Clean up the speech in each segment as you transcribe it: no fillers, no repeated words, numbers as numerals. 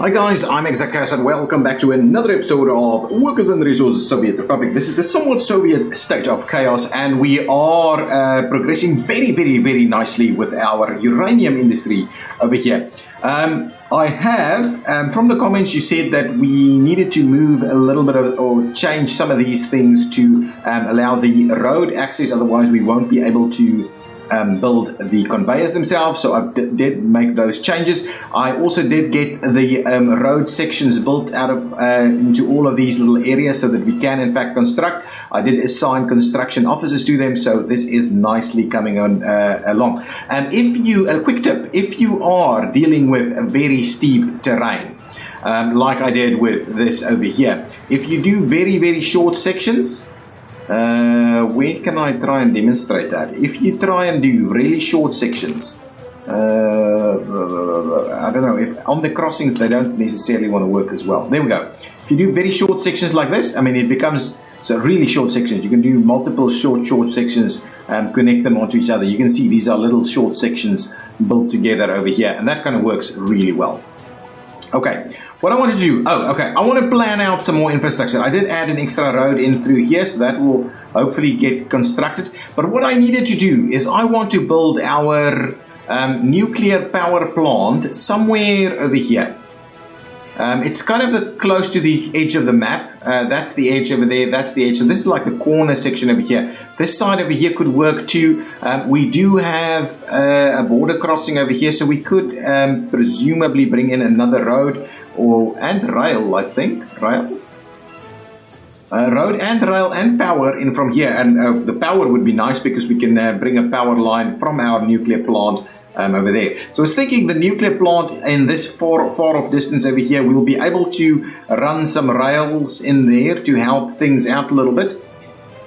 Hi guys, I'm ExactChaos and welcome back to another episode of Workers and Resources Soviet Republic. This is the somewhat Soviet state of chaos and we are progressing very nicely with our uranium industry over here. I have, from the comments you said that we needed to move a little bit of, or change some of these things to allow the road access, otherwise we won't be able to build the conveyors themselves, so I did make those changes. I also did get the road sections built out of into all of these little areas so that we can in fact construct. I did assign construction officers to them, so this is nicely coming on along. And if you, a quick tip, if you are dealing with a very steep terrain, like I did with this over here, if you do very short sections, where can I try and demonstrate that? If you try and do really short sections, I don't know, if on the crossings they don't necessarily want to work as well. There we go. If you do very short sections like this, I mean it becomes, so really short sections, you can do multiple short sections and connect them onto each other. You can see these are little short sections built together over here, and that kind of works really well. Okay. What I want to do, I want to plan out some more infrastructure. I did add an extra road in through here, so that will hopefully get constructed. But what I needed to do is I want to build our nuclear power plant somewhere over here. It's kind of close to the edge of the map. That's the edge over there, that's the edge. So this is like a corner section over here. This side over here could work too. We do have a border crossing over here, so we could presumably bring in another road. And rail, I think. Road and rail and power in from here. And the power would be nice because we can bring a power line from our nuclear plant over there. So I was thinking the nuclear plant in this far off distance over here, we'll be able to run some rails in there to help things out a little bit.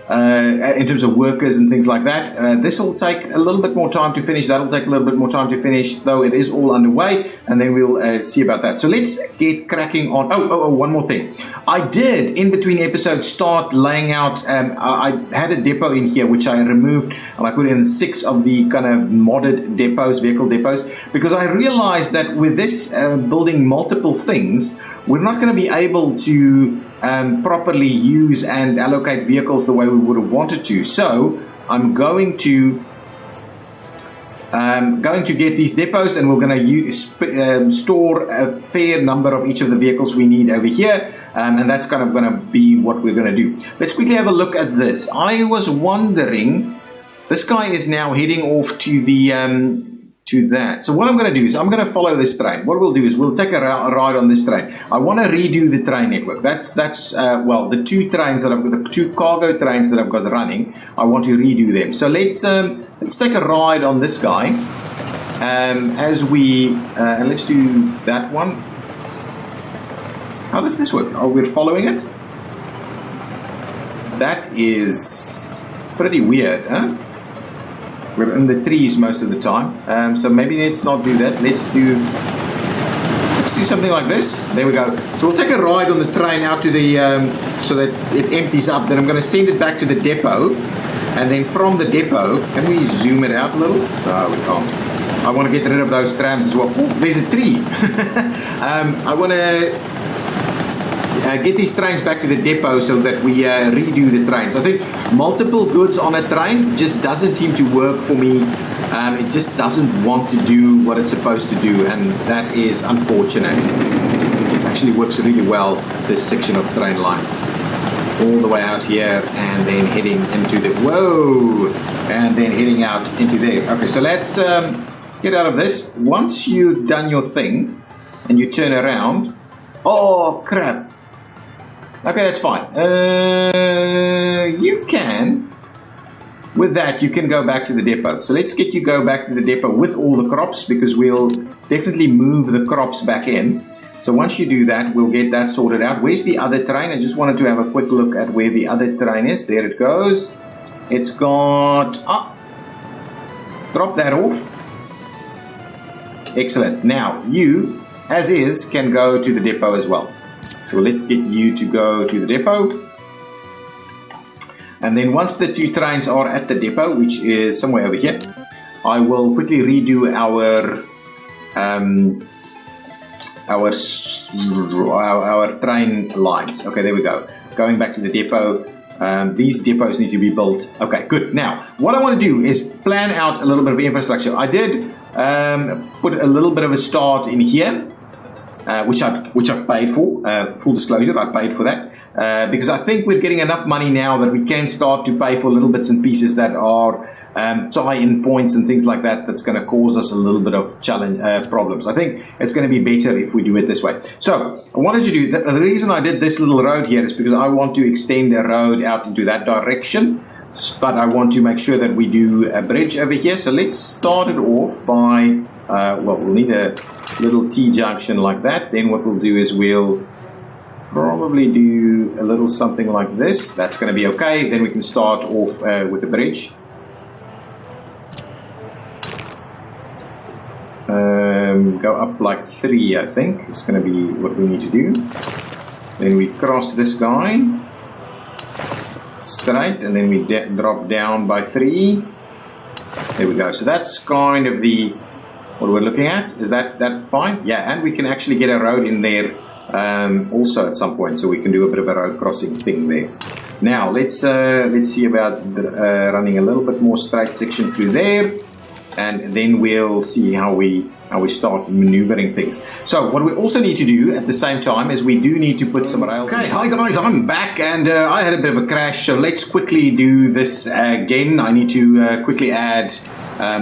In terms of workers and things like that. This will take a little bit more time to finish. That'll take a little bit more time to finish, though it is all underway, and then we'll see about that. So let's get cracking on. One more thing. I did, in between episodes, start laying out, I had a depot in here which I removed, and I put in 6 of the kind of modded depots, vehicle depots, because I realized that with this building multiple things, we're not going to be able to properly use and allocate vehicles the way we would have wanted to. So I'm going to get these depots, and we're going to store a fair number of each of the vehicles we need over here, and that's kind of going to be what we're going to do. Let's quickly have a look at this. I was wondering, this guy is now heading off to the to that. So what I'm going to do is I'm going to follow this train. What we'll do is we'll take a ride on this train. I want to redo the train network. That's well, the 2 trains that I've got, the 2 cargo trains that I've got running, I want to redo them. So let's take a ride on this guy as we and let's do that one. How does this work? Oh, we're following it. That is pretty weird, huh? We're in the trees most of the time, so maybe let's not do that. Let's do something like this. There we go. So we'll take a ride on the train out to the so that it empties up. Then I'm going to send it back to the depot, and then from the depot, can we zoom it out a little? No, we can't. I want to get rid of those trams as well. Oh, there's a tree. I want to get these trains back to the depot so that we redo the trains. I think multiple goods on a train just doesn't seem to work for me. It just doesn't want to do what it's supposed to do, and that is unfortunate. It actually works really well, this section of train line. All the way out here and then heading into the, whoa, and then heading out into there. Okay, so let's get out of this. Once you've done your thing and you turn around, oh crap. Okay, that's fine. You can, with that, you can go back to the depot. So let's get you go back to the depot with all the crops, because we'll definitely move the crops back in. So once you do that, we'll get that sorted out. Where's the other train? I just wanted to have a quick look at where the other train is. There it goes. It's got, drop that off. Excellent. Now, you, as is, can go to the depot as well. So let's get you to go to the depot. And then once the 2 trains are at the depot, which is somewhere over here, I will quickly redo our our train lines. Okay, there we go. Going back to the depot. These depots need to be built. Okay, good. Now, what I want to do is plan out a little bit of infrastructure. I did put a little bit of a start in here, which I paid for. Full disclosure, I paid for that because I think we're getting enough money now that we can start to pay for little bits and pieces that are tie-in points and things like that. That's going to cause us a little bit of challenge problems. I think it's going to be better if we do it this way. So I wanted to do the reason I did this little road here is because I want to extend the road out into that direction, but I want to make sure that we do a bridge over here. So let's start it off by well, we'll need a little T-junction like that. Then what we'll do is we'll probably do a little something like this. That's going to be okay. Then we can start off with the bridge. Go up like 3, I think. It's going to be what we need to do. Then we cross this guy straight, and then we drop down by 3. There we go. So that's kind of what we're looking at. Is that fine? Yeah, and we can actually get a road in there also at some point, so we can do a bit of a road crossing thing there. Now let's see about running a little bit more straight section through there, and then we'll see how we start maneuvering things. So what we also need to do at the same time is we do need to put some rails. Okay, hi guys, I'm back, and I had a bit of a crash, so let's quickly do this again. I need to quickly add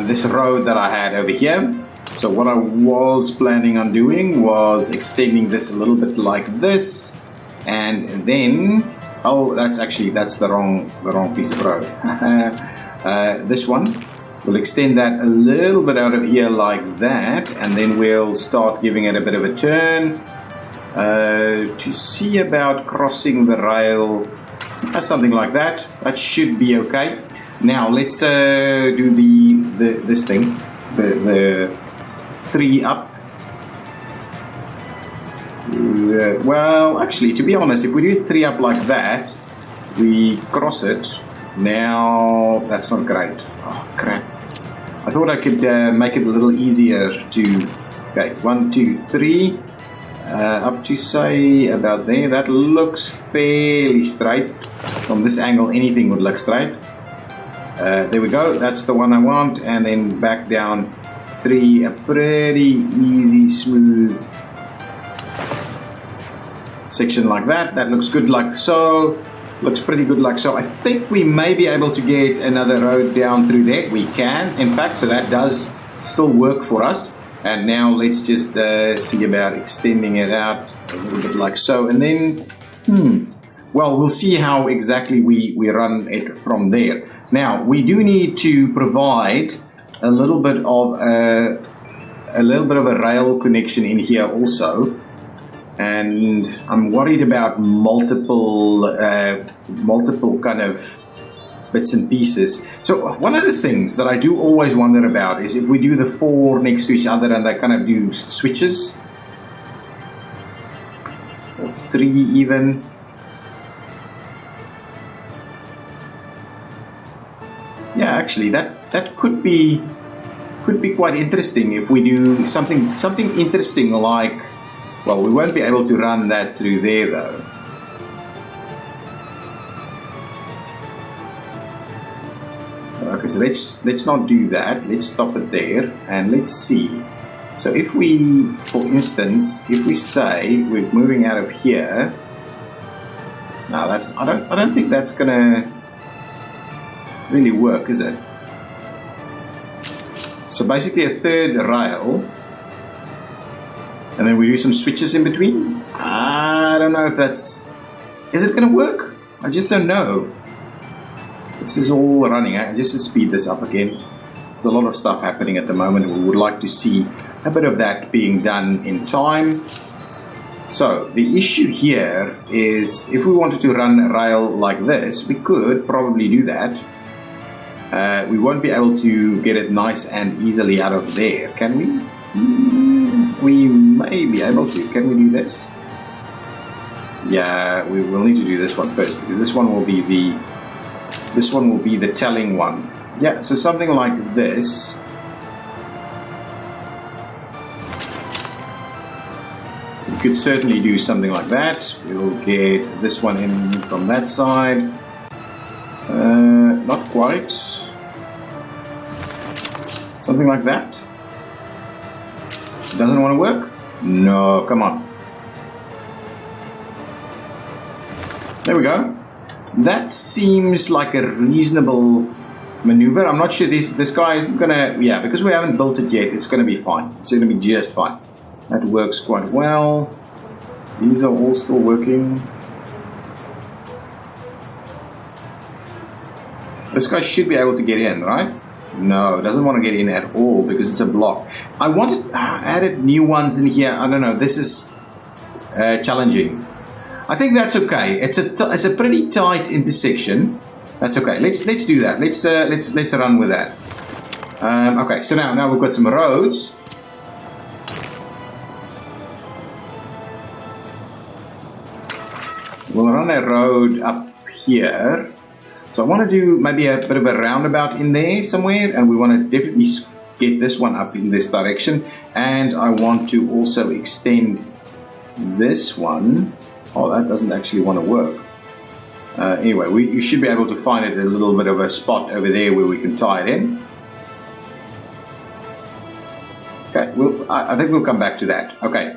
this road that I had over here. So what I was planning on doing was extending this a little bit like this, and then that's the wrong piece of road. This one. We'll extend that a little bit out of here like that, and then we'll start giving it a bit of a turn to see about crossing the rail. Something like that. That should be okay. Now let's do this thing, the 3 up. Well, actually, to be honest, if we do 3 up like that, we cross it. Now that's not great. Oh crap. I thought I could make it a little easier to, okay, 1, 2, 3, up to say about there. That looks fairly straight. From this angle, anything would look straight. There we go, that's the one I want, and then back down 3, a pretty easy, smooth section like that. That looks good like so. Looks pretty good like so. I think we may be able to get another road down through there. We can, in fact, so that does still work for us. And now let's just see about extending it out a little bit like so. And then, well, we'll see how exactly we run it from there. Now, we do need to provide a little bit of a rail connection in here also. And I'm worried about multiple kind of bits and pieces. So one of the things that I do always wonder about is if we do the 4 next to each other and they kind of do switches, or 3 even. Yeah, actually, that could be quite interesting if we do something interesting like. Well, we won't be able to run that through there though. Okay, so let's not do that. Let's stop it there and let's see. So if we, for instance, if we say we're moving out of here, now I don't think that's gonna really work, is it? So basically a 3rd rail. And then we do some switches in between. I don't know if is it going to work? I just don't know. This is all running. Just to speed this up again. There's a lot of stuff happening at the moment. We would like to see a bit of that being done in time. So the issue here is if we wanted to run a rail like this, we could probably do that. We won't be able to get it nice and easily out of there, can we? We may be able to. Can we do this? Yeah, we will need to do this one first because this one will be the telling one. Yeah, so something like this. We could certainly do something like that. We'll get this one in from that side. Not quite. Something like that. Doesn't want to work? No, come on. There we go. That seems like a reasonable maneuver. I'm not sure this guy isn't gonna, yeah, because we haven't built it yet, it's gonna be fine. It's gonna be just fine. That works quite well. These are all still working. This guy should be able to get in, right? No, doesn't want to get in at all because it's a block. I wanted added new ones in here. I don't know. This is challenging. I think that's okay. It's a pretty tight intersection. That's okay. Let's do that. Let's run with that. Okay. So now we've got some roads. We'll run a road up here. So I want to do maybe a bit of a roundabout in there somewhere, and we want to definitely get this one up in this direction. And I want to also extend this one. Oh, that doesn't actually want to work. Anyway, you should be able to find it a little bit of a spot over there where we can tie it in. Okay, I think we'll come back to that. Okay,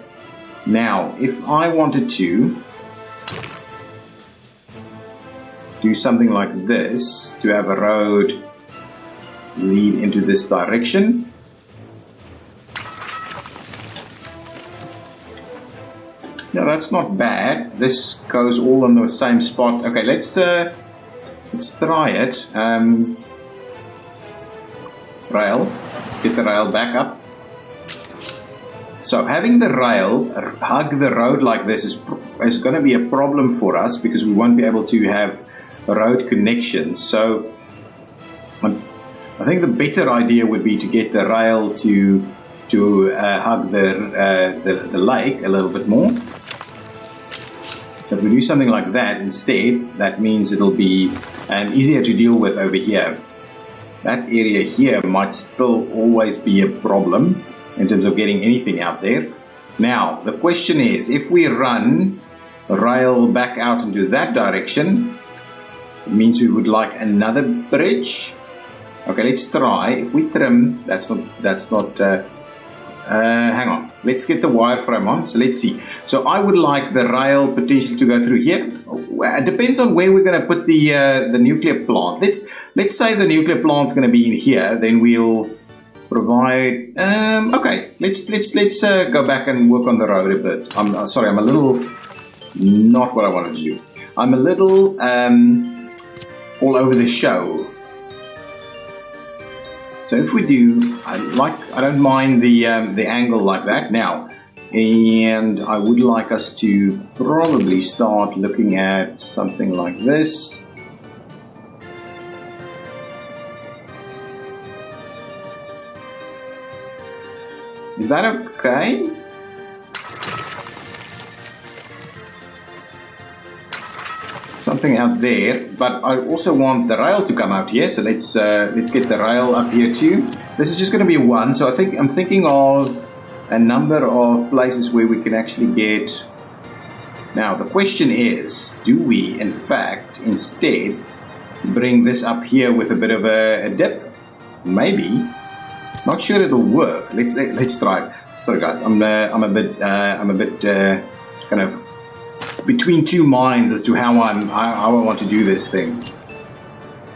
now if I wanted to do something like this, to have a road lead into this direction. No, that's not bad. This goes all on the same spot. Okay, let's try it. Rail. Get the rail back up. So having the rail hug the road like this is going to be a problem for us because we won't be able to have road connections. So I think the better idea would be to get the rail to hug the lake a little bit more. So if we do something like that instead, that means it'll be easier to deal with over here. That area here might still always be a problem in terms of getting anything out there. Now, the question is, if we run rail back out into that direction, it means we would like another bridge. Okay, let's try. If we trim, that's not hang on. Let's get the wireframe on. So let's see. So I would like the rail potentially to go through here. It depends on where we're going to put the nuclear plant. Let's say the nuclear plant's going to be in here. Then we'll provide. Okay, let's go back and work on the road a bit. I'm sorry. I'm a little not what I wanted to do. I'm a little all over the show. So if we do, I don't mind the angle like that now, and I would like us to probably start looking at something like this. Is that okay? Something out there, but I also want the rail to come out here, so let's get the rail up here too. This is just going to be one, so I'm thinking of a number of places where we can actually get. Now the question is, do we in fact instead bring this up here with a bit of a dip? Maybe. Not sure it'll work. Let's try. Sorry guys, I'm a bit kind of between two minds as to how I want to do this thing.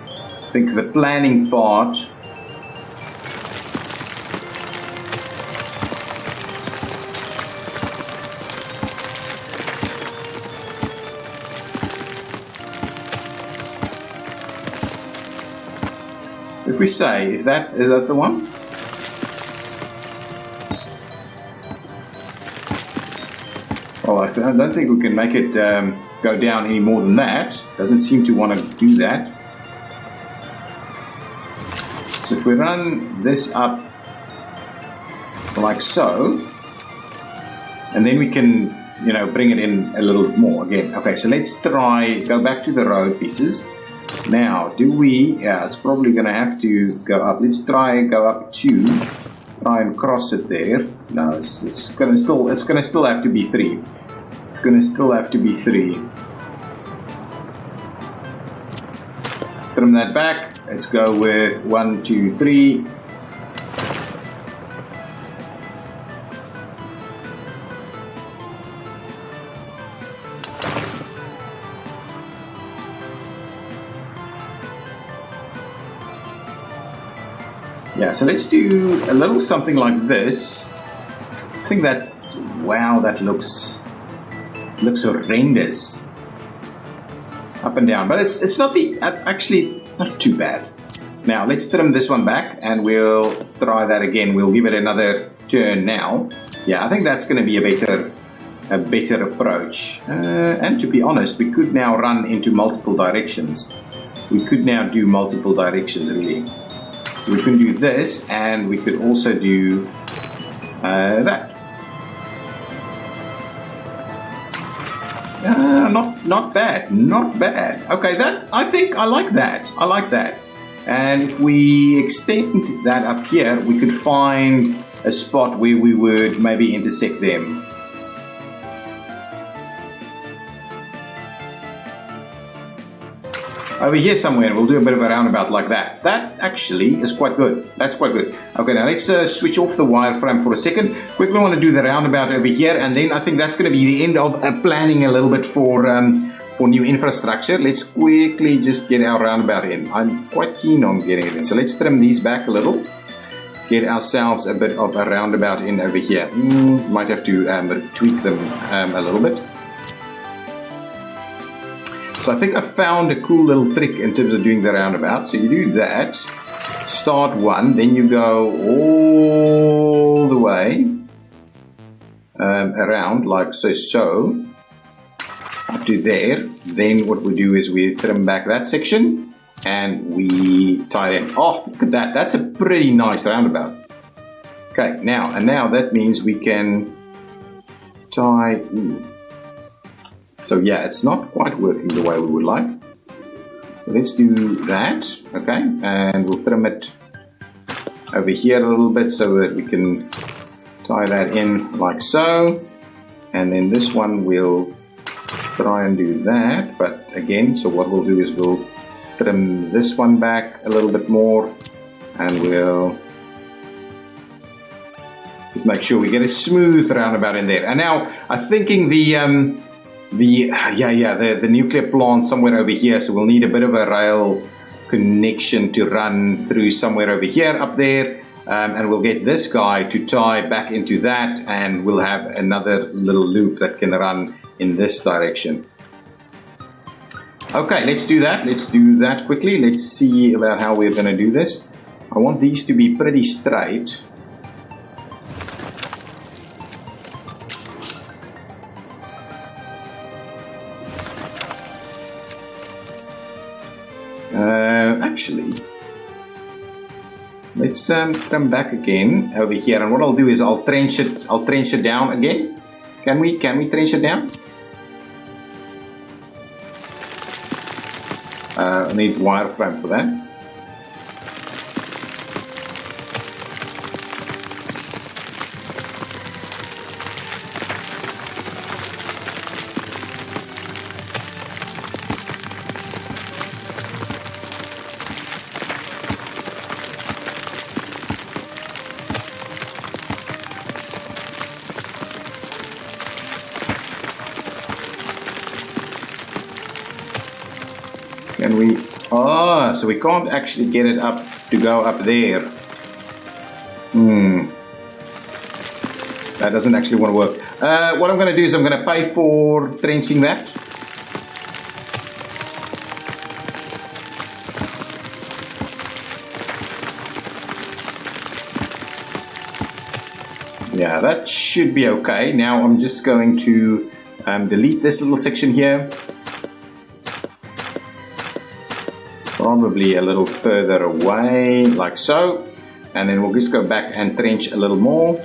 I think the planning part so if we say, is that the one? Well, I don't think we can make it go down any more than that. Doesn't seem to want to do that. So if we run this up like so, and then we can, bring it in a little more again. Okay, so let's go back to the road pieces. Now, do we? Yeah, it's probably going to have to go up. Let's try go up to try and cross it there. No, it's gonna still have to be 3. It's gonna still have to be 3. Let's trim that back. Let's go with 1, 2, 3. Yeah, so let's do a little something like this. I think that's, wow, that looks horrendous. Up and down, but it's not actually not too bad. Now let's trim this one back and we'll try that again. We'll give it another turn now. Yeah, I think that's going to be a better approach. And to be honest, we could now run into multiple directions. We could now do multiple directions really. We can do this, and we could also do that. Not bad, not bad. Okay, I think I like that. I like that. And if we extend that up here, we could find a spot where we would maybe intersect them. Over here somewhere, we'll do a bit of a roundabout like that. That actually is quite good. That's quite good. Okay, now let's switch off the wireframe for a second. Quickly want to do the roundabout over here, and then I think that's going to be the end of planning a little bit for new infrastructure. Let's quickly just get our roundabout in. I'm quite keen on getting it in. So let's trim these back a little. Get ourselves a bit of a roundabout in over here. Might have to tweak them a little bit. So I think I found a cool little trick in terms of doing the roundabout. So you do that, start one, then you go all the way around like so up to there. Then what we do is we trim back that section and we tie it in. Oh, look at that. That's a pretty nice roundabout. Okay, now that means we can tie... So yeah, it's not quite working the way we would like. So let's do that, okay? And we'll trim it over here a little bit so that we can tie that in like so. And then this one we'll try and do that. But again, so what we'll do is we'll trim this one back a little bit more. And we'll just make sure we get a smooth roundabout in there. And now I'm thinking the nuclear plant somewhere over here, so we'll need a bit of a rail connection to run through somewhere over here up there, and we'll get this guy to tie back into that, and we'll have another little loop that can run in this direction. Okay, let's do that quickly. Let's see about how we're going to do this. I want these to be pretty straight. Actually, let's come back again over here, and what I'll do is I'll trench it down again. Can we trench it down? I need wireframe for that. Can we? Oh, so we can't actually get it up to go up there. That doesn't actually want to work. What I'm going to do is I'm going to pay for trenching that. Yeah, that should be okay. Now I'm just going to delete this little section here. Probably a little further away, like so. And then we'll just go back and trench a little more.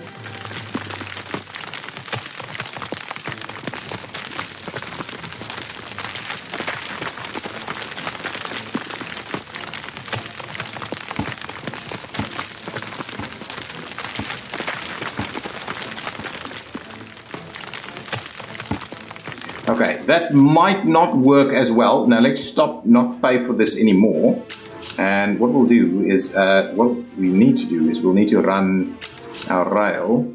Okay, that might not work as well. Now let's stop, not pay for this anymore. And what we'll do is, what we need to do is we'll need to run our rail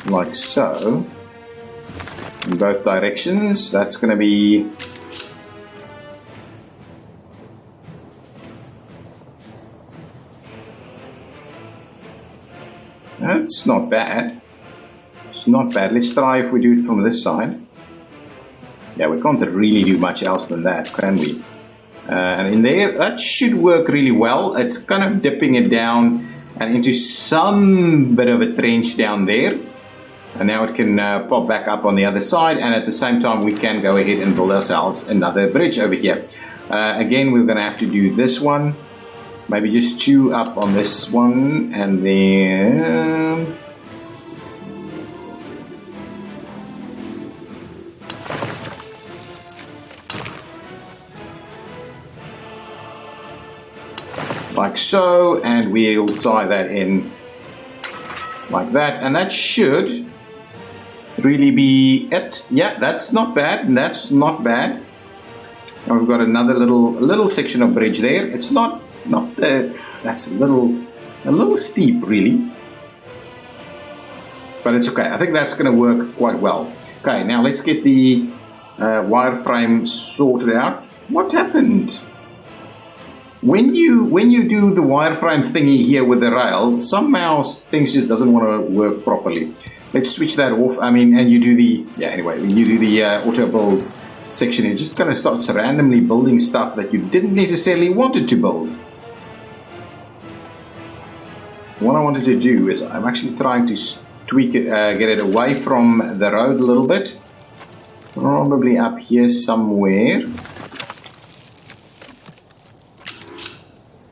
like so in both directions. That's going to be that's not bad. It's not bad. Let's try if we do it from this side. Yeah, we can't really do much else than that, can we? And in there, that should work really well. It's kind of dipping it down and into some bit of a trench down there. And now it can pop back up on the other side. And at the same time, we can go ahead and build ourselves another bridge over here. Again, we're going to have to do this one. Maybe just chew up on this one and then... like so, and we'll tie that in like that, and that should really be it. Yeah, that's not bad. That's not bad. And we've got another little section of bridge there. It's not that's a little steep really, but it's okay. I think that's going to work quite well. Okay, now let's get the wireframe sorted out. What happened? When you do the wireframe thingy here with the rail, somehow things just doesn't want to work properly. Let's switch that off. I mean, and you do the, yeah, anyway, when you do the auto build section, it just kind of starts randomly building stuff that you didn't necessarily wanted to build. What I wanted to do is I'm actually trying to tweak it, get it away from the road a little bit. Probably up here somewhere.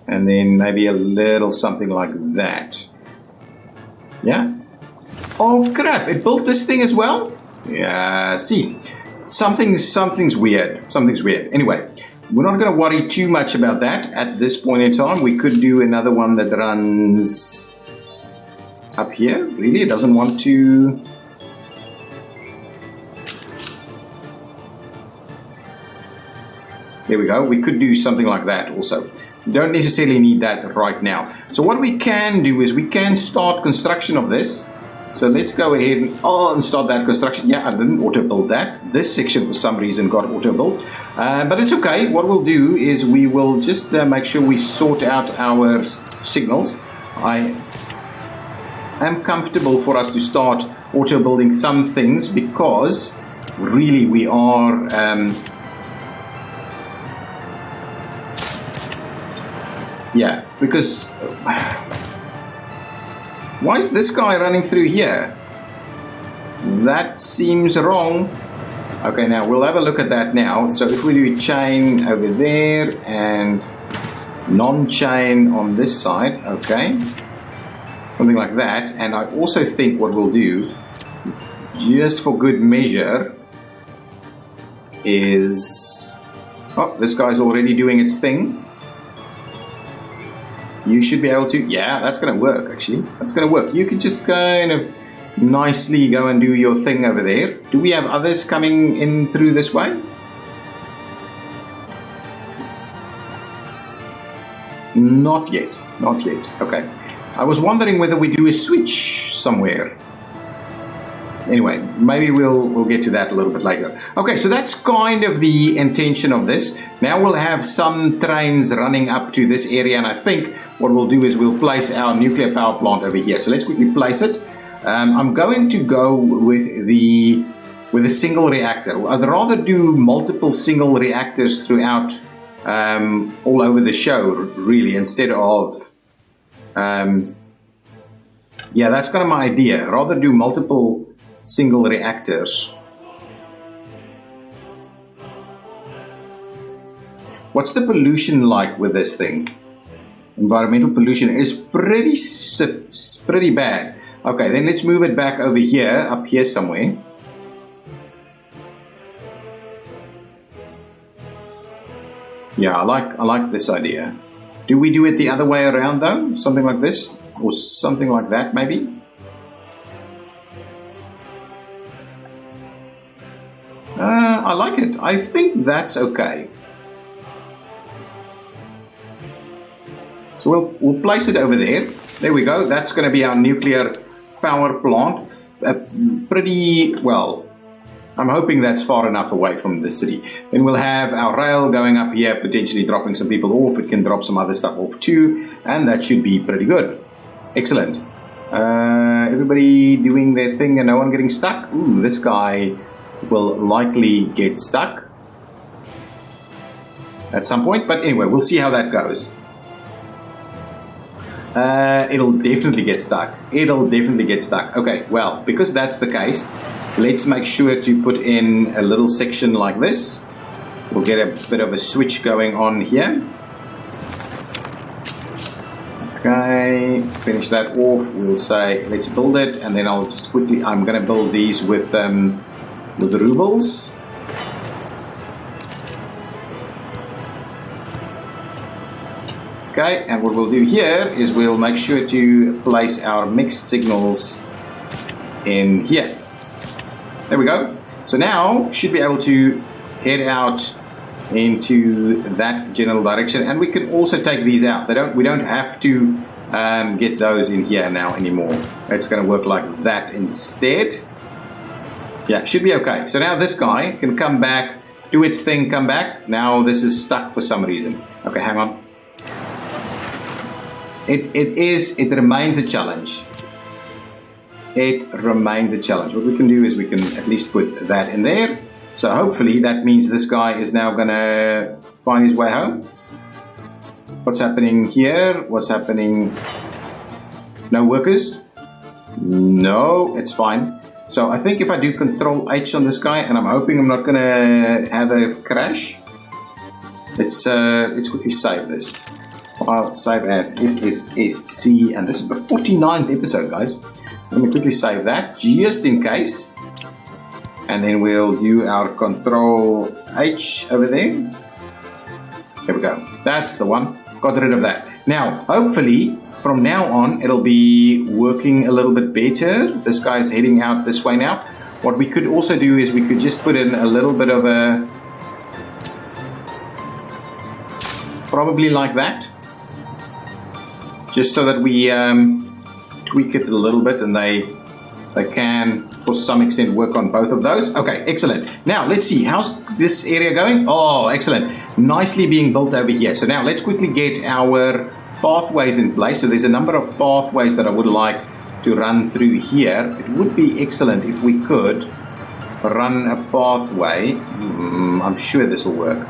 And then maybe a little something like that. Yeah? Oh crap, it built this thing as well? Yeah, see. Something's weird. Something's weird. Anyway, we're not going to worry too much about that at this point in time. We could do another one that runs up here. Really, it doesn't want to... There we go. We could do something like that also. Don't necessarily need that right now. So what we can do is we can start construction of this. So let's go ahead and start that construction. Yeah, I didn't auto build that. This section for some reason got auto built. But it's okay. What we'll do is we will just make sure we sort out our signals. I am comfortable for us to start auto building some things because really we are... yeah, because why is this guy running through here? That seems wrong. Okay, now we'll have a look at that now. So if we do chain over there and non-chain on this side, okay, something like that. And I also think what we'll do, just for good measure, is... oh, this guy's already doing its thing. You should be able to, yeah, that's going to work actually. That's going to work. You can just kind of nicely go and do your thing over there. Do we have others coming in through this way? Not yet. Not yet. Okay. I was wondering whether we do a switch somewhere. Anyway, maybe we'll get to that a little bit later. Okay, so that's kind of the intention of this. Now we'll have some trains running up to this area, and I think what we'll do is we'll place our nuclear power plant over here. So let's quickly place it. I'm going to go with a single reactor. I'd rather do multiple single reactors throughout all over the show, really, instead of... yeah, that's kind of my idea. Rather do multiple single reactors. What's the pollution like with this thing? Environmental pollution is pretty bad. Okay, then let's move it back over here, up here somewhere. Yeah, I like this idea. Do we do it the other way around though? Something like this? Or something like that maybe? I like it. I think that's okay. So we'll place it over there. There we go. That's going to be our nuclear power plant. Pretty well. I'm hoping that's far enough away from the city. Then we'll have our rail going up here, potentially dropping some people off. It can drop some other stuff off too, and that should be pretty good. Excellent. Everybody doing their thing and no one getting stuck. Ooh, this guy will likely get stuck at some point, but anyway, we'll see how that goes. It'll definitely get stuck. It'll definitely get stuck. Okay, well, because that's the case, let's make sure to put in a little section like this. We'll get a bit of a switch going on here. Okay, finish that off. We'll say, let's build it, and then I'll just quickly, I'm going to build these with rubles. Okay, and what we'll do here is we'll make sure to place our mixed signals in here. There we go. So now should be able to head out into that general direction, and we can also take these out. We don't have to get those in here now anymore. It's going to work like that instead. Yeah, should be okay. So now this guy can come back, do its thing, come back. Now this is stuck for some reason. Okay, hang on. It remains a challenge. It remains a challenge. What we can do is we can at least put that in there. So hopefully that means this guy is now gonna find his way home. What's happening here? What's happening? No workers? No, it's fine. So I think if I do Control H on this guy, and I'm hoping I'm not gonna have a crash. Let's quickly save this. I'll save as SSSC, and this is the 49th episode, guys. Let me quickly save that, just in case. And then we'll do our Control H over there. There we go. That's the one. Got rid of that. Now, hopefully, from now on, it'll be working a little bit better. This guy's heading out this way now. What we could also do is we could just put in a little bit of a... probably like that. Just so that we tweak it a little bit, and they can, for some extent, work on both of those. Okay, excellent. Now, let's see. How's this area going? Oh, excellent. Nicely being built over here. So now, let's quickly get our pathways in place. So there's a number of pathways that I would like to run through here. It would be excellent if we could run a pathway. I'm sure this will work.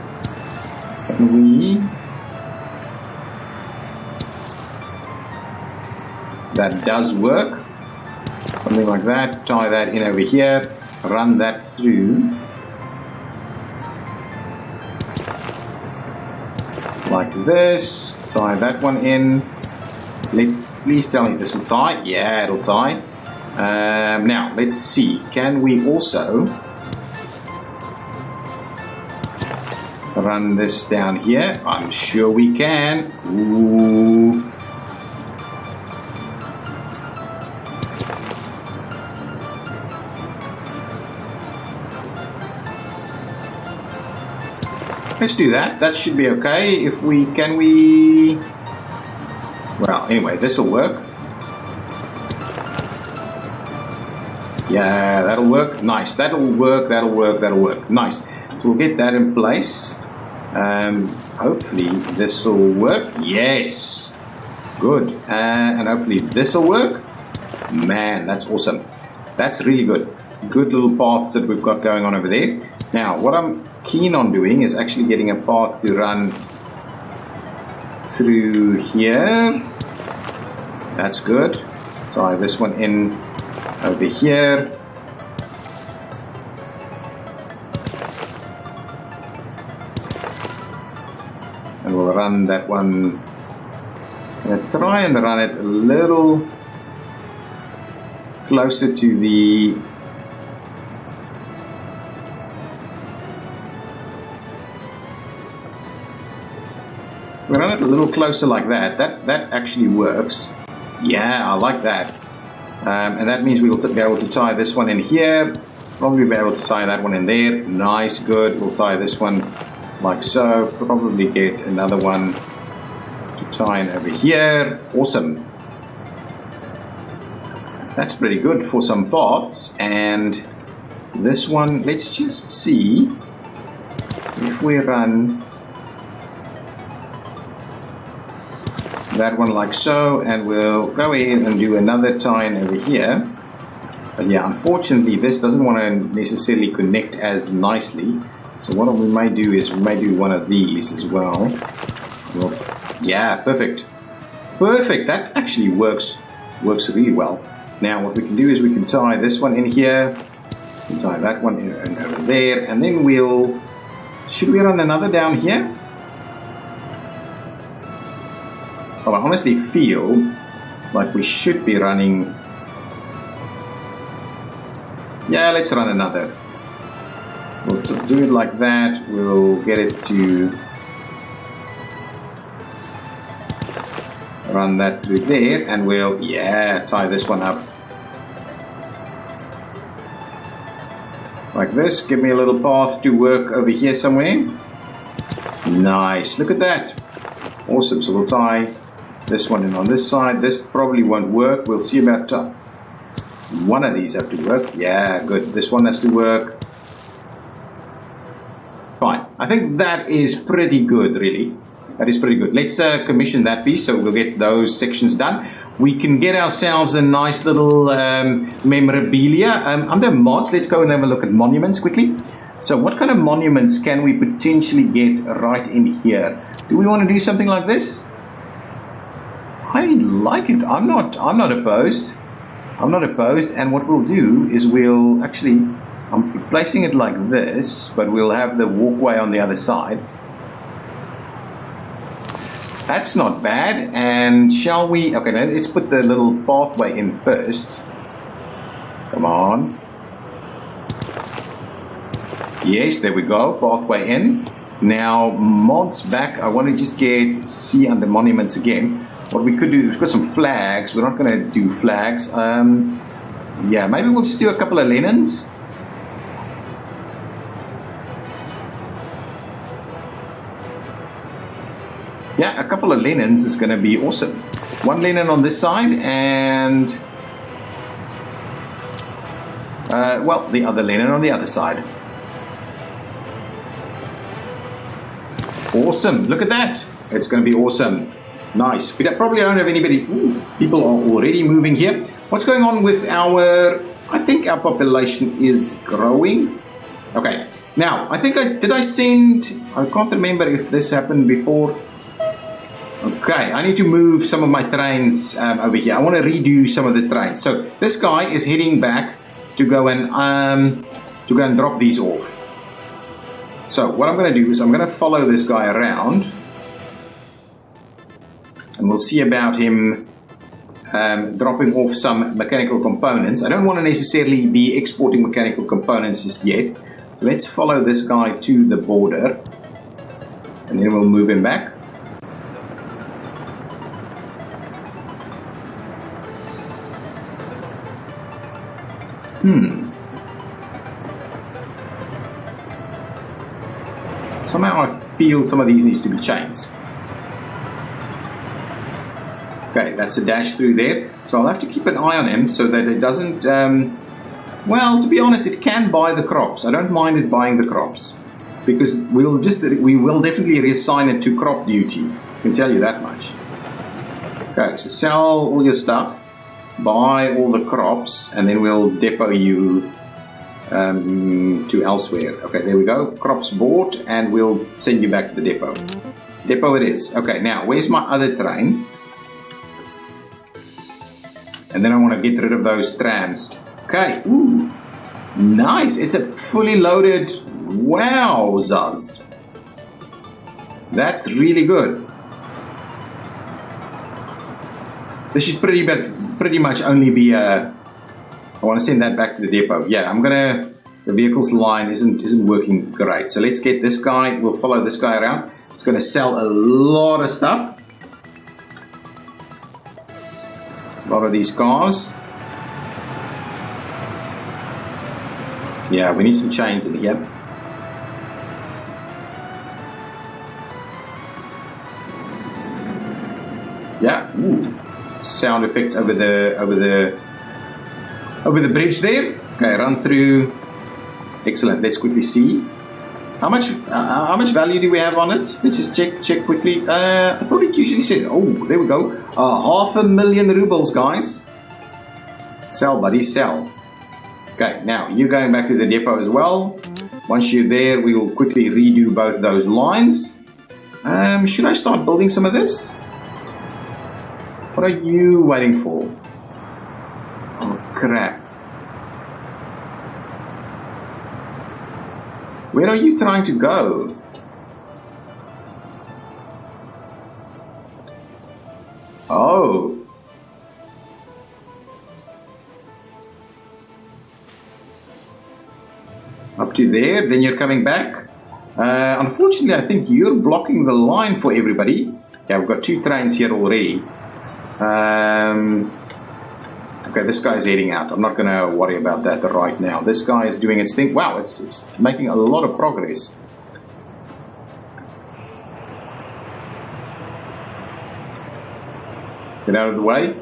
Can we... That does work. Something like that. Tie that in over here. Run that through. Like this. Tie that one in. Please tell me this will tie. Yeah, it'll tie. Now, let's see. Can we also run this down here? I'm sure we can. Ooh. Let's do that. That should be okay. If we can we... Well, anyway, this will work. Yeah, that'll work. Nice. That'll work. That'll work. That'll work. Nice. So we'll get that in place. Hopefully this will work. Yes. Good. And hopefully this will work. Man, that's awesome. That's really good. Good little paths that we've got going on over there. Now, what I'm keen on doing is actually getting a path to run through here. That's good. Tie this one in over here. And we'll run that one. I'm going to try and run it a little closer to the... We'll run it a little closer like that. That actually works. Yeah, I like that. And that means we'll be able to tie this one in here. Probably be able to tie that one in there. Nice, good. We'll tie this one like so. Probably get another one to tie in over here. Awesome. That's pretty good for some paths. And this one, let's just see if we run that one like so, and we'll go ahead and do another tie-in over here. But yeah, unfortunately this doesn't want to necessarily connect as nicely, so what we may do is we may do one of these as well. Yeah, perfect, that actually works really well. Now what we can do is we can tie this one in here, we tie that one in and over there, and then should we run another down here? Well, I honestly feel like we should be running. Yeah, let's run another. We'll do it like that. We'll get it to run that through there, and we'll, yeah, tie this one up. Like this. Give me a little path to work over here somewhere. Nice. Look at that. Awesome. So we'll tie this one in on this side. This probably won't work. We'll see about one of these have to work. Yeah, good. This one has to work. Fine. I think that is pretty good, really. That is pretty good. Let's commission that piece, so we'll get those sections done. We can get ourselves a nice little memorabilia. Under mods, let's go and have a look at monuments quickly. So what kind of monuments can we potentially get right in here? Do we want to do something like this? I like it. I'm not opposed. I'm not opposed. And what we'll do is we'll actually, I'm placing it like this, but we'll have the walkway on the other side. That's not bad. And shall we? Okay, now let's put the little pathway in first. Come on. Yes, there we go. Pathway in. Now mods back. I want to just see under monuments again. What we could do, we've got some flags. We're not going to do flags. Yeah, maybe we'll just do a couple of linens. Yeah, a couple of linens is going to be awesome. One linen on this side and, well, the other linen on the other side. Awesome. Look at that. It's going to be awesome. Nice. We probably don't have anybody. Ooh, people are already moving here. What's going on with our... I think our population is growing. Okay. Now, I think did I send... I can't remember if this happened before. Okay, I need to move some of my trains over here. I want to redo some of the trains. So this guy is heading back to go and drop these off. So what I'm going to do is I'm going to follow this guy around, and we'll see about him dropping off some mechanical components. I don't want to necessarily be exporting mechanical components just yet. So let's follow this guy to the border, and then we'll move him back. Somehow I feel some of these needs to be changed. Okay, that's a dash through there. So I'll have to keep an eye on him so that it doesn't... well, to be honest, it can buy the crops. I don't mind it buying the crops, because we will definitely reassign it to crop duty. I can tell you that much. Okay, so sell all your stuff, buy all the crops, and then we'll depot you to elsewhere. Okay, there we go. Crops bought, and we'll send you back to the depot. Depot it is. Okay, now where's my other train? And then I want to get rid of those trams. Okay, ooh, nice. It's a fully loaded. Wowzers. That's really good. This should pretty much only be a... I want to send that back to the depot. Yeah, the vehicles line isn't working great. So let's get this guy. We'll follow this guy around. It's going to sell a lot of stuff. A lot of these cars. Yeah, we need some chains in here. Yeah, ooh. Sound effects over the bridge there. Okay, run through. Excellent. Let's quickly see how much value do we have on it. Let's just check quickly. I thought it usually said. Oh, there we go. 500,000 rubles, guys. Sell, buddy, sell. Okay, now you're going back to the depot as well. Once you're there, we will quickly redo both those lines. Should I start building some of this? What are you waiting for? Oh, crap. Where are you trying to go? Oh. Up to there, then you're coming back. Unfortunately, I think you're blocking the line for everybody. Yeah, we've got 2 trains here already. Okay, this guy's heading out. I'm not going to worry about that right now. This guy is doing its thing. Wow, it's making a lot of progress. Get out of the way.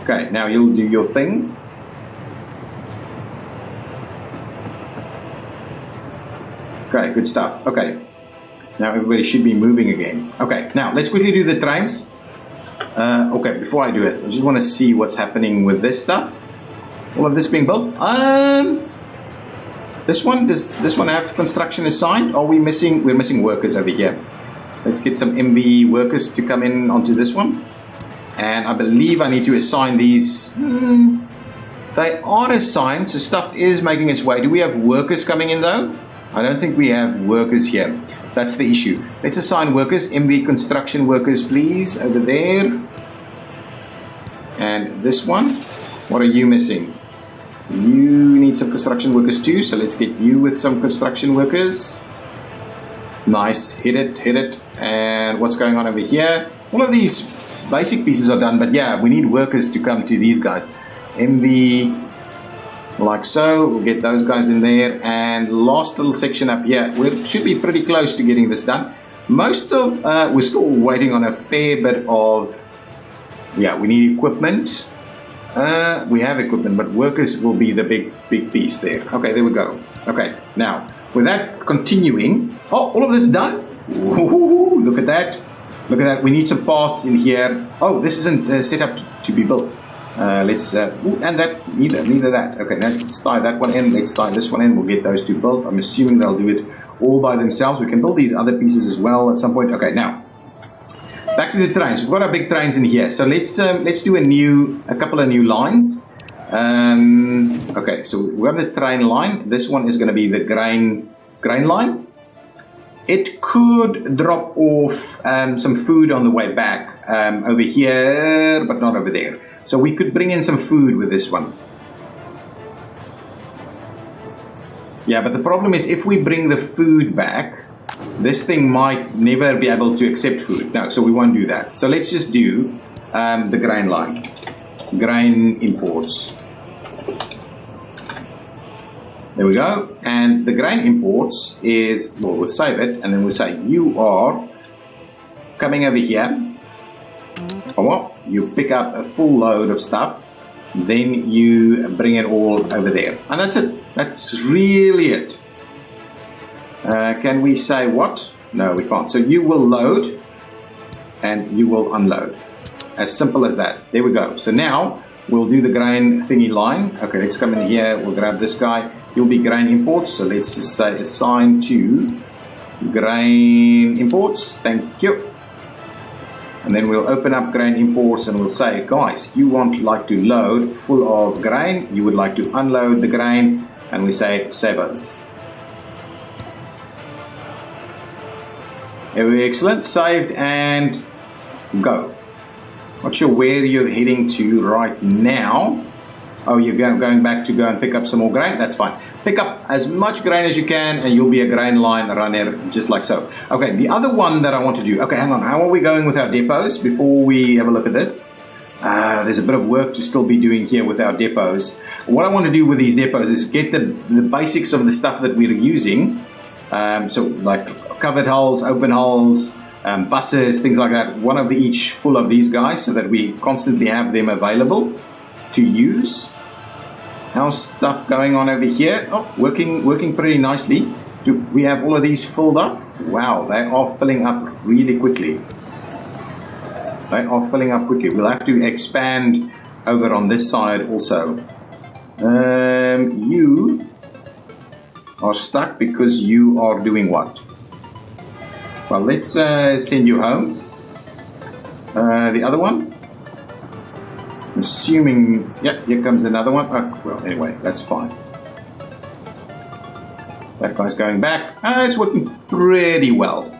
Okay, now you'll do your thing. Okay, good stuff. Okay. Now everybody should be moving again. Okay, now let's quickly do the trains. Okay, before I do it, I just want to see what's happening with this stuff. All of this being built. This one, does this one have construction assigned? Are we missing? We're missing workers over here. Let's get some MV workers to come in onto this one. And I believe I need to assign these. They are assigned, so stuff is making its way. Do we have workers coming in though? I don't think we have workers here. That's the issue. Let's assign workers. MV construction workers, please, over there. And this one. What are you missing? You need some construction workers too, so let's get you with some construction workers. Nice. Hit it. And what's going on over here? All of these basic pieces are done, but yeah, we need workers to come to these guys. MV... like so, we'll get those guys in there, and last little section up here, we should be pretty close to getting this done. Most of, we're still waiting on a fair bit of, yeah, we need equipment. We have equipment, but workers will be the big piece there. Okay, there we go. Okay, now, with that continuing, oh, all of this done? Ooh, look at that. Look at that, we need some paths in here. Oh, this isn't set up to be built. Let's and that neither that. Okay, now let's tie that one in. Let's tie this one in. We'll get those 2 built. I'm assuming they'll do it all by themselves. We can build these other pieces as well at some point. Okay, now back to the trains. We've got our big trains in here. So let's do a couple of new lines. Okay, so we have the train line. This one is going to be the grain line. It could drop off some food on the way back over here, but not over there. So we could bring in some food with this one. Yeah, but the problem is if we bring the food back, this thing might never be able to accept food. No, so we won't do that. So let's just do the grain line. Grain imports. There we go. And the grain imports is, well, we'll save it, and then we'll say you are coming over here. Oh, well, you pick up a full load of stuff, then you bring it all over there, and that's it. That's really it. Can we say what? No, we can't. So you will load and you will unload. As simple as that. There we go. So now we'll do the grain thingy line. Okay, let's come in here. We'll grab this guy. He'll be grain imports. So let's just say assign to grain imports. Thank you. And then we'll open up grain imports and we'll say, guys, you want like to load full of grain, you would like to unload the grain, and we say save us. Very excellent. Saved and go. Not sure where you're heading to right now. Oh, you're going back to go and pick up some more grain? That's fine. Pick up as much grain as you can and you'll be a grain line runner just like so. Okay, the other one that I want to do. Okay, hang on. How are we going with our depots before we have a look at it? There's a bit of work to still be doing here with our depots. What I want to do with these depots is get the basics of the stuff that we're using. So like covered hulls, open hulls, buses, things like that. One of each full of these guys so that we constantly have them available to use. How's stuff going on over here? Oh, working pretty nicely. Do we have all of these filled up? Wow, they are filling up really quickly. They are filling up quickly. We'll have to expand over on this side also. You are stuck because you are doing what? Well, let's send you home. The other one? Assuming, yeah, here comes another one. Oh, well, anyway, that's fine. That guy's going back. It's working pretty well.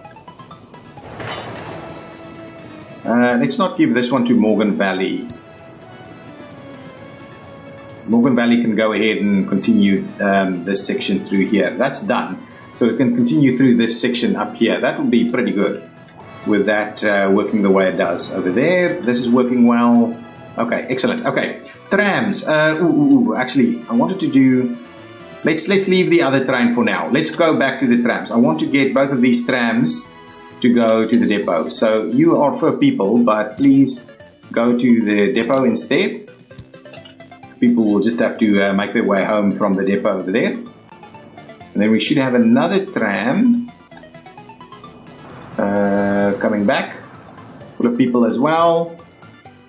Let's not give this one to Morgan Valley. Morgan Valley can go ahead and continue this section through here. That's done. So it can continue through this section up here. That will be pretty good with that working the way it does. Over there, this is working well. Okay, excellent. Okay, trams. Actually, I wanted to do... Let's leave the other train for now. Let's go back to the trams. I want to get both of these trams to go to the depot. So you are for people, but please go to the depot instead. People will just have to make their way home from the depot over there. And then we should have another tram coming back, full of people as well.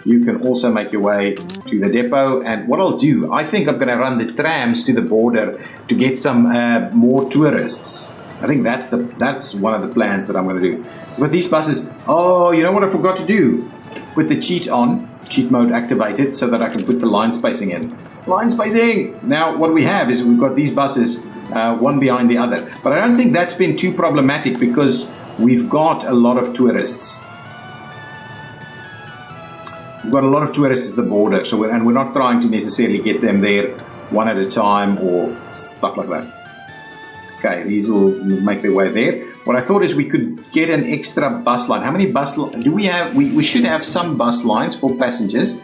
You can also make your way to the depot. And what I'll do, I think I'm going to run the trams to the border to get some more tourists. I think that's one of the plans that I'm going to do. With these buses, oh, you know what I forgot to do? Put the cheat mode activated so that I can put the line spacing in. Line spacing! Now what we have is we've got these buses, one behind the other. But I don't think that's been too problematic because we've got a lot of tourists. We've got a lot of tourists at the border, so we're not trying to necessarily get them there one at a time or stuff like that. Okay, these will make their way there. What I thought is we could get an extra bus line. How many bus lines do we have? We should have some bus lines for passengers.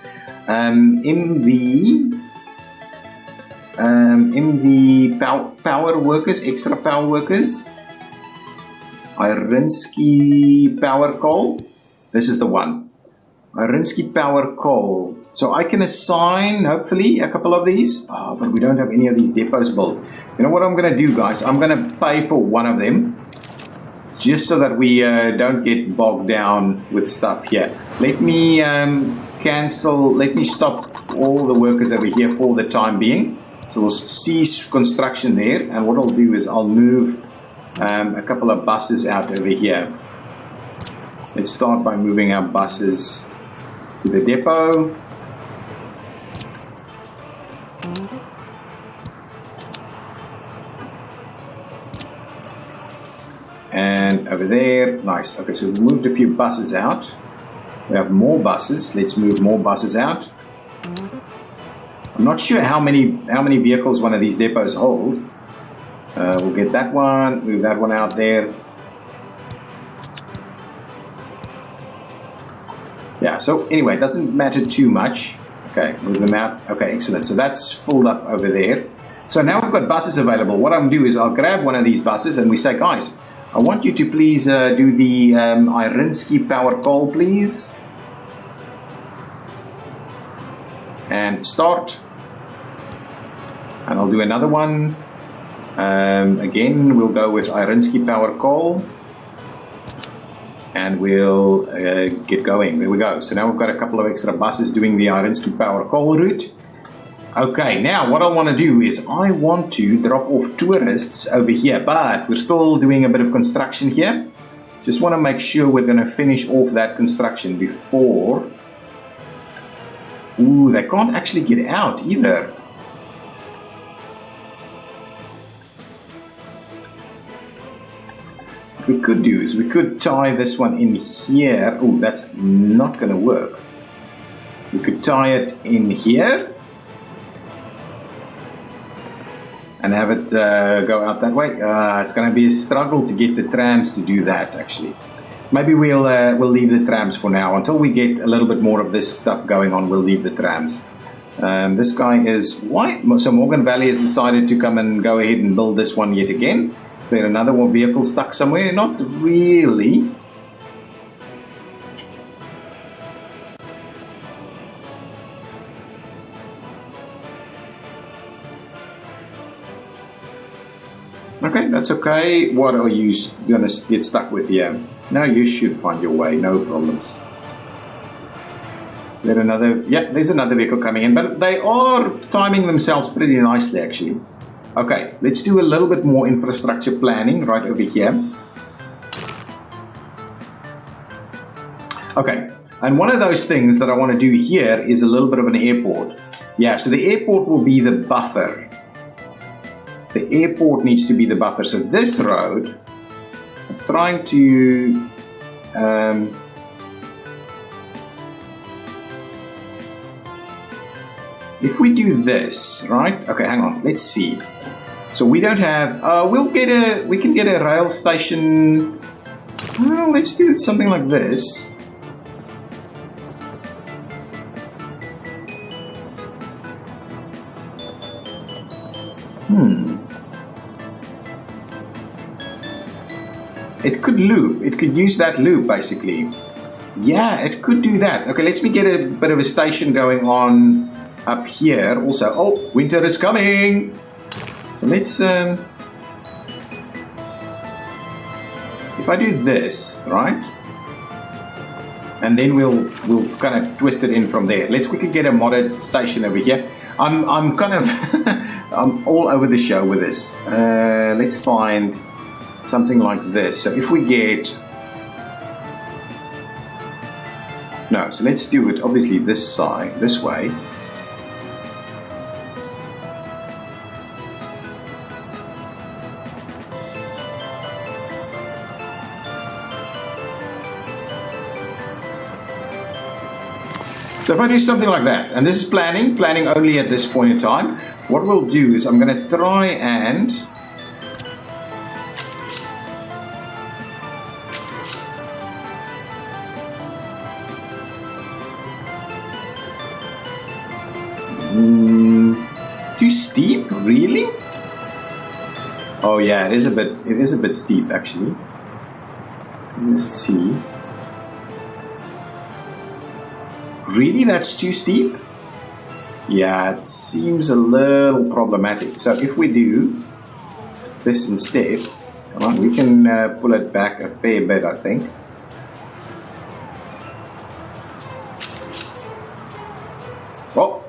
In the power workers, extra power workers, Irinsky power coal. This is the one. Irinsky power coal. So I can assign, hopefully, a couple of these. Oh, but we don't have any of these depots built. You know what I'm going to do, guys? I'm going to pay for one of them. Just so that we don't get bogged down with stuff here. Let me cancel, let me stop all the workers over here for the time being. So we'll cease construction there. And what I'll do is I'll move a couple of buses out over here. Let's start by moving our buses to the depot. And over there, nice. Okay, so we've moved a few buses out. We have more buses. Let's move more buses out. I'm not sure how many vehicles one of these depots hold. We'll get that one, move that one out there. Yeah, so anyway, it doesn't matter too much. Okay, move them out. Okay, excellent. So that's filled up over there. So now we've got buses available. What I'm going to do is I'll grab one of these buses and we say, guys, I want you to please do the Irinsky power call, please. And start. And I'll do another one. Again, we'll go with Irinsky power call. And we'll get going. There we go. So now we've got a couple of extra buses doing the Irinsky power call route. Okay, now what I want to do is I want to drop off tourists over here, but we're still doing a bit of construction here. Just want to make sure we're going to finish off that construction before... Ooh, they can't actually get out either. What we could do is we could tie this one in here. Oh, that's not going to work. We could tie it in here. And have it go out that way. It's going to be a struggle to get the trams to do that, actually. Maybe we'll leave the trams for now. Until we get a little bit more of this stuff going on, we'll leave the trams. This guy is... Why? So Morgan Valley has decided to come and go ahead and build this one yet again. Is there another vehicle stuck somewhere? Not really. Okay, that's okay. What are you going to get stuck with here? No, you should find your way. No problems. There's another... Yeah, there's another vehicle coming in. But they are timing themselves pretty nicely, actually. Okay, let's do a little bit more infrastructure planning right over here. Okay, and one of those things that I want to do here is a little bit of an airport. Yeah, so the airport will be the buffer. The airport needs to be the buffer. So this road, I'm trying to if we do this, right? Okay, hang on. Let's see. So we don't have. We can get a rail station. Well, let's do something like this. It could loop. It could use that loop, basically. Yeah, it could do that. Okay, let me get a bit of a station going on up here. Also, oh, winter is coming. So let's... if I do this, right? And then we'll kind of twist it in from there. Let's quickly get a modded station over here. I'm kind of... I'm all over the show with this. Let's find... something like this. So if we get... No, so let's do it obviously this side, this way. So if I do something like that, and this is planning only at this point in time, what we'll do is I'm going to try and... Too steep, really? Oh yeah, it is a bit steep actually. Let's see. Really, that's too steep? Yeah, it seems a little problematic. So if we do this instead, come on, we can pull it back a fair bit, I think. Oh.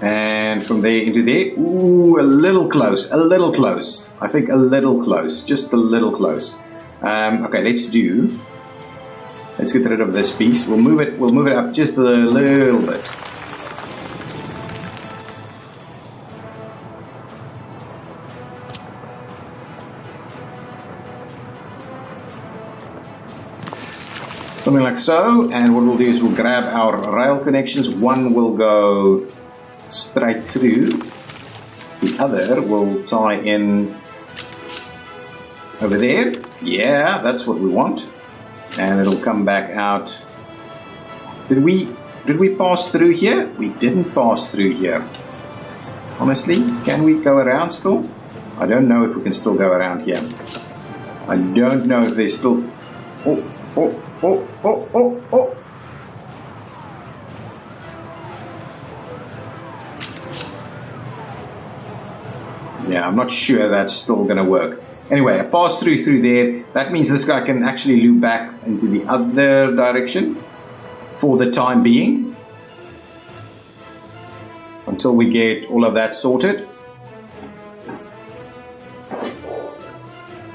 And from there into there, ooh, a little close, I think a little close, just a little close. Okay, let's get rid of this piece. We'll move it up just a little bit. Something like so, and what we'll do is we'll grab our rail connections. One will go straight through, the other will tie in over there. Yeah, that's what we want, and it'll come back out. Did we pass through here? We didn't pass through here. Honestly, can we go around still? I don't know if we can still go around here. I don't know if there's still... Oh. Yeah, I'm not sure that's still going to work. Anyway, I passed through there. That means this guy can actually loop back into the other direction for the time being, until we get all of that sorted.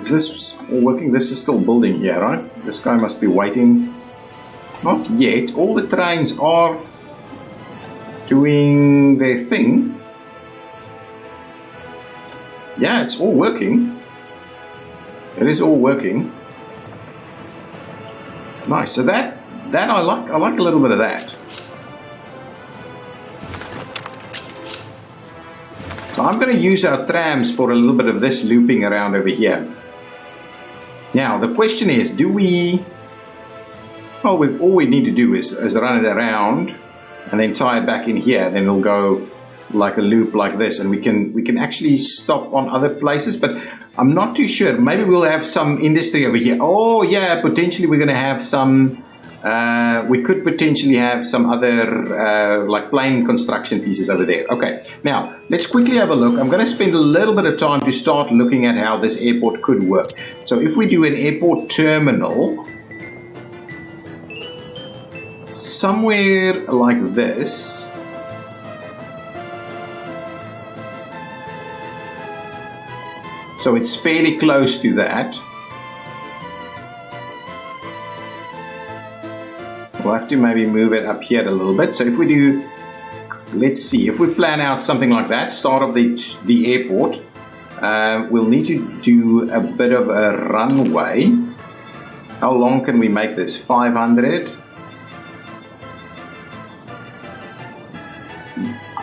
Is this all working? This is still building here, right? This guy must be waiting. Not yet. All the trains are doing their thing. Yeah, it's all working. It is all working. Nice. So that I like a little bit of that. So I'm going to use our trams for a little bit of this looping around over here. Now, the question is, do we... Well, all we need to do is run it around and then tie it back in here. Then it'll go like a loop like this, and we can actually stop on other places, but I'm not too sure. Maybe we'll have some industry over here. Oh yeah, potentially we're going to have some... we could potentially have some other like plane construction pieces over there. Okay, now let's quickly have a look. I'm going to spend a little bit of time to start looking at how this airport could work. So if we do an airport terminal somewhere like this, so it's fairly close to that. We'll have to maybe move it up here a little bit. So if we do, let's see, if we plan out something like that, start of the airport, we'll need to do a bit of a runway. How long can we make this? 500?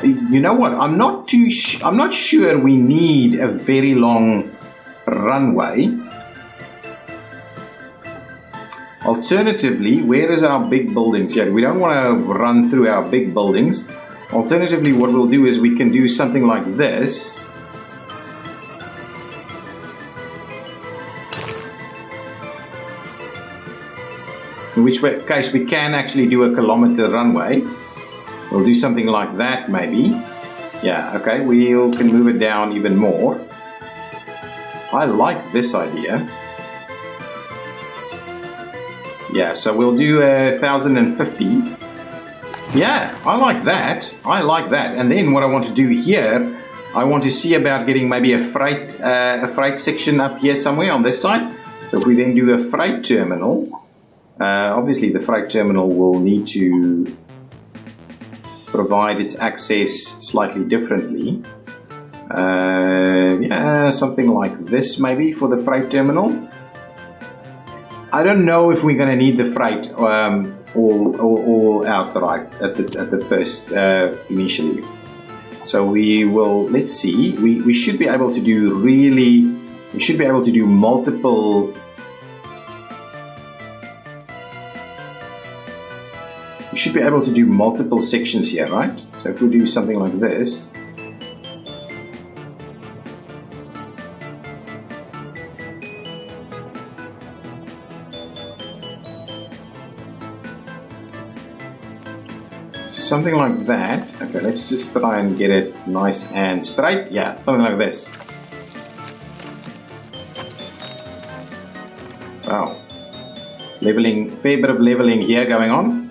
You know what? I'm not sure we need a very long runway. Alternatively, where is our big buildings? Yeah, we don't want to run through our big buildings. Alternatively, what we'll do is we can do something like this. In which case we can actually do a kilometer runway. We'll do something like that maybe. Yeah, okay, we can move it down even more. I like this idea. Yeah, so we'll do 1,050. Yeah, I like that. I like that. And then what I want to do here, I want to see about getting maybe a freight section up here somewhere on this side. So if we then do a freight terminal, obviously the freight terminal will need to provide its access slightly differently. Yeah, something like this maybe for the freight terminal. I don't know if we're going to need the freight all outright at the first initially. So we will, let's see, we should be able to do multiple. We should be able to do multiple sections here, right? So if we do something like this. So something like that. Okay, let's just try and get it nice and straight. Yeah, something like this. Wow. Leveling, fair bit of leveling here going on.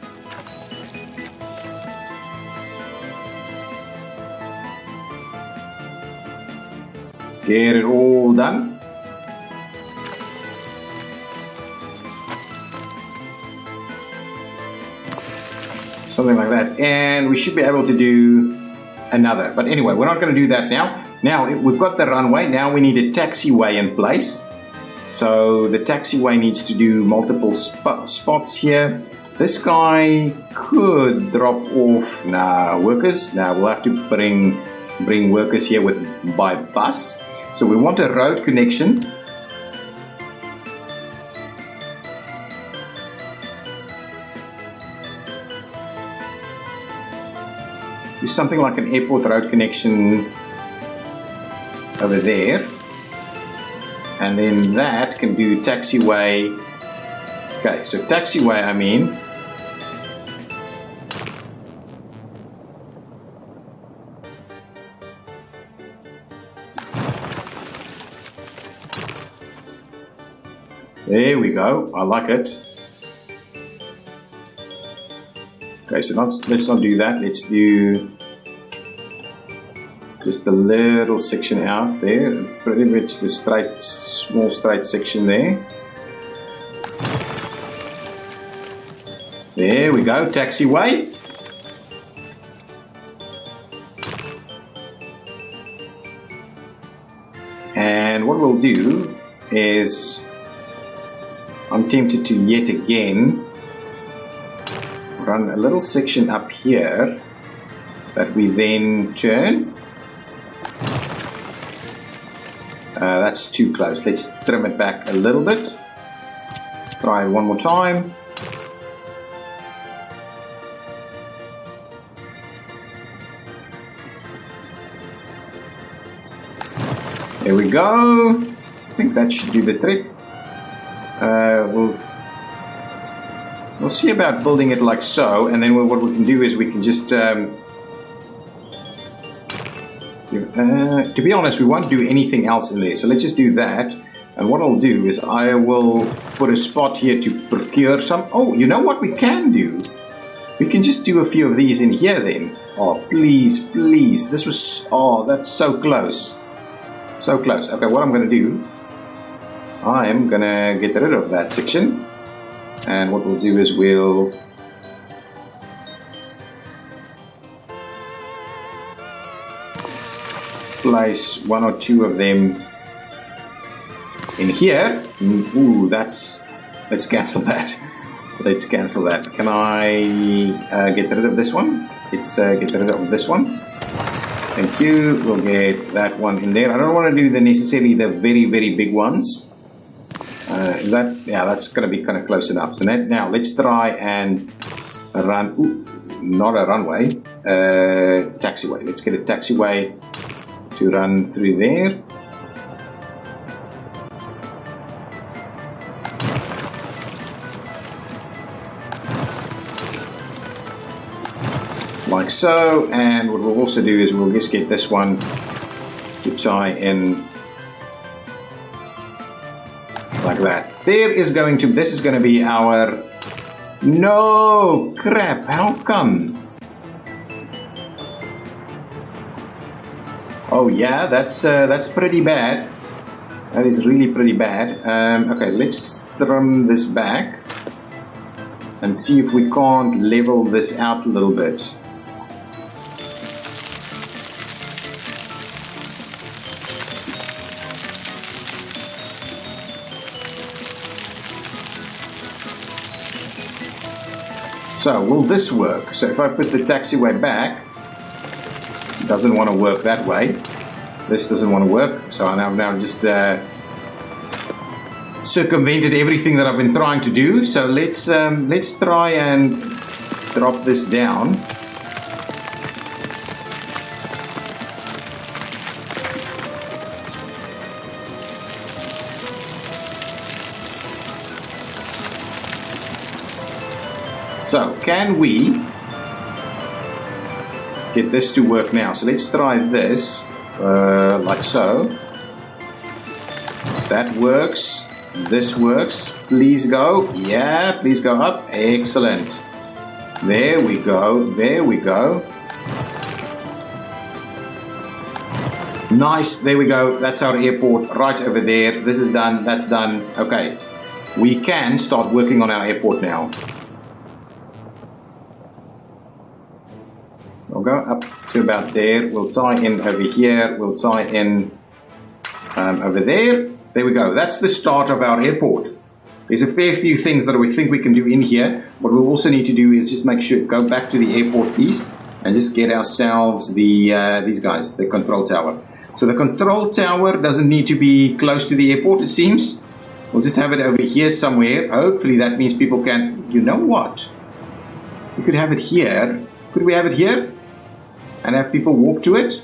Get it all done. Something like that, and we should be able to do another. But anyway, we're not going to do that now. Now we've got the runway. Now we need a taxiway in place. So the taxiway needs to do multiple spots here. This guy could drop off workers. Now we'll have to bring workers here by bus. So we want a road connection. Do something like an airport road connection over there. And then that can do taxiway. Okay, so taxiway, I mean. There we go. I like it. Okay, so let's not do that. Let's do just a little section out there. Pretty much the small straight section there. There we go. Taxiway. And what we'll do is, I'm tempted to yet again run a little section up here that we then turn. That's too close. Let's trim it back a little bit. Try it one more time. There we go. I think that should do the trick. We'll see about building it like so, and then what we can do is we can just to be honest, we won't do anything else in there, so let's just do that. And what I'll do is I will put a spot here to procure some. Oh, you know what we can do? We can just do a few of these in here then. Oh, please, please. This was, oh, that's so close. So close. Okay, what I'm going to do, I'm going to get rid of that section. And what we'll do is we'll place one or two of them in here. Ooh, let's cancel that. Let's cancel that. Can I get rid of this one? Let's get rid of this one. Thank you. We'll get that one in there. I don't want to do necessarily the very, very big ones. That's going to be kind of close enough. So now let's try and run. Ooh, not a runway. Taxiway. Let's get a taxiway to run through there. Like so, and what we'll also do is we'll just get this one to tie in like that. This is going to be our, no, crap, how come? Oh yeah, that's pretty bad. That is really pretty bad. Okay, let's trim this back and see if we can't level this out a little bit. So, will this work? So if I put the taxiway back, it doesn't want to work that way. This doesn't want to work. So I've now just circumvented everything that I've been trying to do. So let's try and drop this down. So, can we get this to work now? So let's try this, like so. That works. This works. Please go. Yeah, please go up. Excellent. There we go. There we go. Nice. There we go. That's our airport right over there. This is done. That's done. Okay. We can start working on our airport now. We'll go up to about there. We'll tie in over here. We'll tie in over there. There we go. That's the start of our airport. There's a fair few things that we think we can do in here. What we'll also need to do is just make sure, go back to the airport piece and just get ourselves the these guys, the control tower. So the control tower doesn't need to be close to the airport, it seems. We'll just have it over here somewhere. Hopefully that means people can, you know what? We could have it here. Could we have it here? And have people walk to it?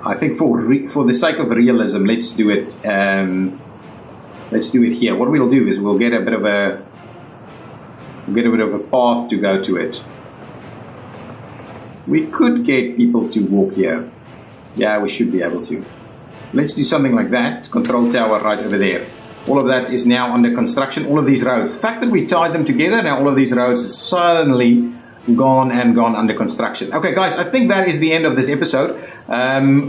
I think for the sake of realism, let's do it. Let's do it here. What we'll do is we'll get a bit of a path to go to it. We could get people to walk here. Yeah, we should be able to. Let's do something like that. Control tower right over there. All of that is now under construction. All of these roads. The fact that we tied them together, now all of these roads is suddenly gone under construction. Okay, guys, I think that is the end of this episode.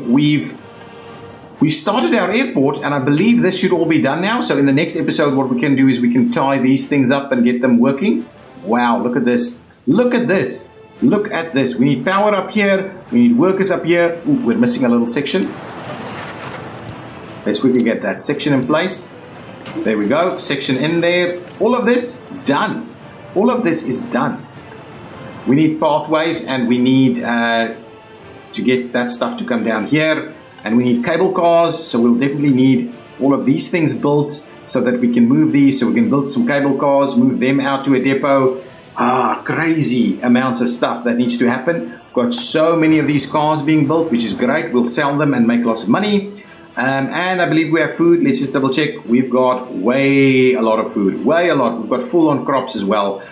We started our airport, and I believe this should all be done now. So in the next episode, what we can do is we can tie these things up and get them working. Wow, look at this. Look at this. Look at this. We need power up here. We need workers up here. Ooh, we're missing a little section. Let's quickly get that section in place. There we go. Section in there. All of this done. All of this is done. We need pathways, and we need to get that stuff to come down here. And we need cable cars, so we'll definitely need all of these things built so that we can move these, so we can build some cable cars, move them out to a depot. Crazy amounts of stuff that needs to happen. We've got so many of these cars being built, which is great. We'll sell them and make lots of money. And I believe we have food. Let's just double check. We've got a lot of food, way a lot. We've got full on crops as well.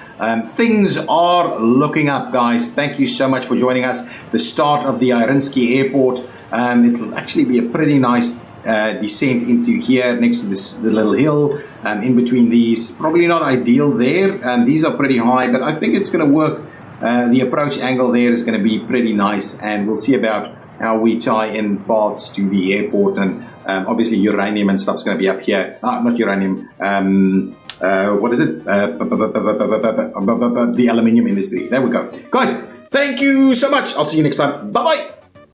Things are looking up, guys. Thank you so much for joining us. The start of the Irinsky Airport. It'll actually be a pretty nice descent into here next to the little hill in between these. Probably not ideal there. These are pretty high, but I think it's going to work. The approach angle there is going to be pretty nice, and we'll see about how we tie in paths to the airport. And obviously uranium and stuff's going to be up here. Not uranium. What is it? The aluminium industry. There we go. Guys, thank you so much. I'll see you next time. Bye-bye.